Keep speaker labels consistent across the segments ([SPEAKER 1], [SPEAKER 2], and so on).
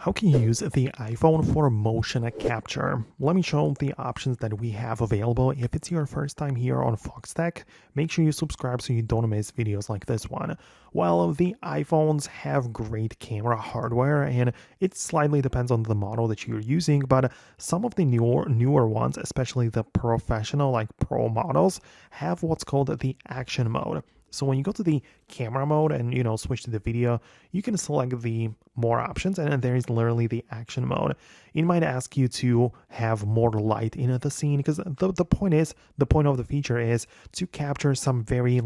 [SPEAKER 1] How can you use the iPhone for motion capture? Let me show the options that we have available. If it's your first time here on Foxtecc, make sure you subscribe so you don't miss videos like this one. Well, the iPhones have great camera hardware and it slightly depends on the model that you're using, but some of the newer ones, especially the professional like pro models, have what's called the action mode. So when you go to the camera mode and switch to the video, you can select the more options and there is literally the action mode. It might ask you to have more light in the scene because the point of the feature is to capture some very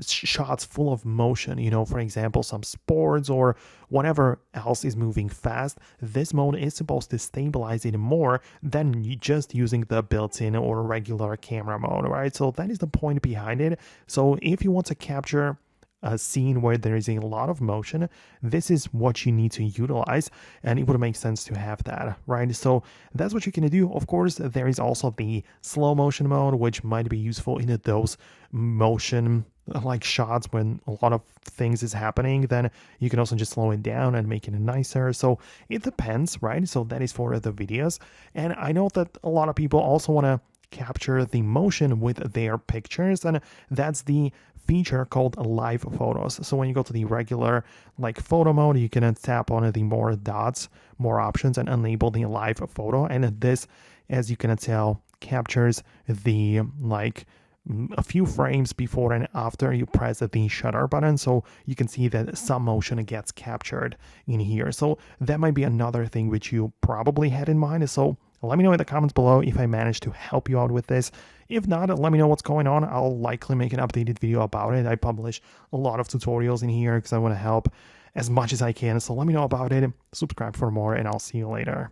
[SPEAKER 1] shots full of motion, for example, some sports or whatever else is moving fast. This mode is supposed to stabilize it more than just using the built-in or regular camera mode, right? So that is the point behind it. So if you want to capture a scene where there is a lot of motion, this is what you need to utilize, and it would make sense to have that, right? So that's what you can do. Of course, there is also the slow motion mode, which might be useful in those motion like shots when a lot of things is happening. Then you can also just slow it down and make it nicer. So it depends, right? So that is for the videos. And I know that a lot of people also want to capture the motion with their pictures, and that's the feature called live photos. So when you go to the regular like photo mode, you can tap on the more dots, more options, and enable the live photo, and this, as you can tell, captures the a few frames before and after you press the shutter button, so you can see that some motion gets captured in here. So that might be another thing which you probably had in mind. So let me know in the comments below if I managed to help you out with this. If not, let me know what's going on. I'll likely make an updated video about it. I publish a lot of tutorials in here because I want to help as much as I can. So let me know about it. Subscribe for more, and I'll see you later.